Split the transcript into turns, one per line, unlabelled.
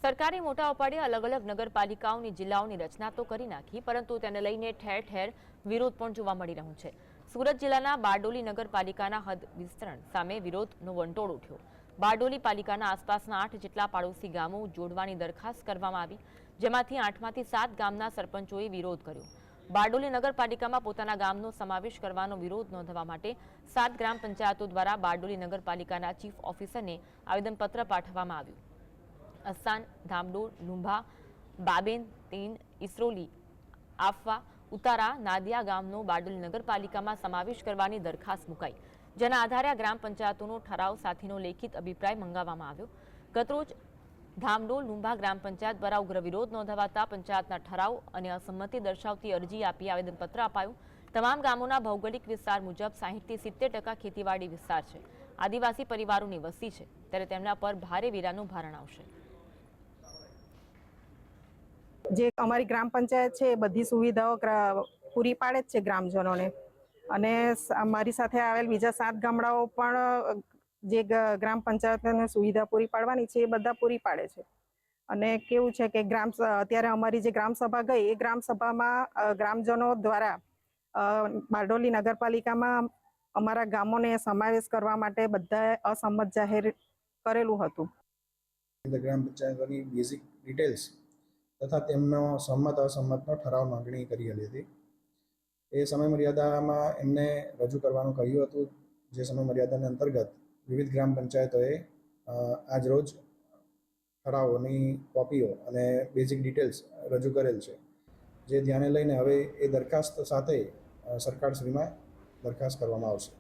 સરકારે મોટા ઉપાડે અલગ અલગ નગરપાલિકાઓની જિલ્લાઓની રચના તો કરી નાખી, પરંતુ તેને લઈને ઠેર ઠેર વિરોધ પણ જોવા મળી રહ્યો છે। સુરત જિલ્લાના બારડોલી નગરપાલિકાના હદ વિસ્તરણ સામે વિરોધનો વંટોળ ઉઠ્યો। બારડોલી પાલિકાના આસપાસના 8 જેટલા પાડોશી ગામો જોડવાની દરખાસ્ત કરવામાં આવી, જેમાંથી 8માંથી 7 ગામના સરપંચોએ વિરોધ કર્યો। બારડોલી નગરપાલિકામાં પોતાના ગામનો સમાવેશ કરવાનો વિરોધ નોંધવા માટે 7 ગ્રામ પંચાયતો દ્વારા બારડોલી નગરપાલિકાના ચીફ ઓફિસરને આવેદનપત્ર પાઠવવામાં આવ્યું। અસાન, ધામડોલ, લુંભા, બાબેન, તેન, ઇસરોલી, આફવા, ઉતારા, નાદિયા ગામનો બારડોલી નગરપાલિકામાં સમાવેશ કરવાની દરખાસ્ત મુકાઈ, જેના આધારે આ ગ્રામ પંચાયતોનો ઠરાવ સાથેનો લેખિત અભિપ્રાય મંગાવવામાં આવ્યો। ગતરોજ ધામડોલ, લુંભા ગ્રામ પંચાયત દ્વારા ઉગ્ર વિરોધ નોંધાવતા પંચાયતના ઠરાવ અને અસંમતિ દર્શાવતી અરજી આપી આવેદનપત્ર અપાયું। તમામ ગામોના ભૌગોલિક વિસ્તાર મુજબ 60 થી 70% ખેતીવાડી વિસ્તાર છે, આદિવાસી પરિવારોની વસ્તી છે, ત્યારે તેમના પર ભારે વેરાનું ભારણ આવશે।
જે અમારી ગ્રામ પંચાયત છે એ બધી સુવિધાઓ પૂરી પાડે જ છે ગ્રામજનોને, અને અમારી સાથે આવેલ બીજા 7 ગામડાઓ પણ જે ગ્રામ પંચાયતને સુવિધા પૂરી પાડવાની છે એ બધા પૂરી પાડે છે। અને કેવું છે કે અત્યારે અમારી જે ગ્રામ સભા ગઈ એ ગ્રામ સભામાં ગ્રામજનો દ્વારા બારડોલી નગરપાલિકામાં અમારા ગામોને સમાવેશ કરવા માટે બધા અસંમત જાહેર કરેલું હતું।
ગ્રામ પંચાયતોની બેઝિક ડિટેલ્સ તથા તેમનો સંમત અસંમતનો ઠરાવ માંગણી કરેલી હતી। એ સમય મર્યાદામાં એમને રજૂ કરવાનું કહ્યું હતું। જે સમય મર્યાદાના અંતર્ગત વિવિધ ગ્રામ પંચાયતોએ આજ રોજ ઠરાવોની કોપીઓ અને બેઝિક ડિટેલ્સ રજૂ કરેલ છે, જે ધ્યાને લઈને હવે એ દરખાસ્ત સાથે સરકારશ્રીમાં દરખાસ્ત કરવામાં આવશે।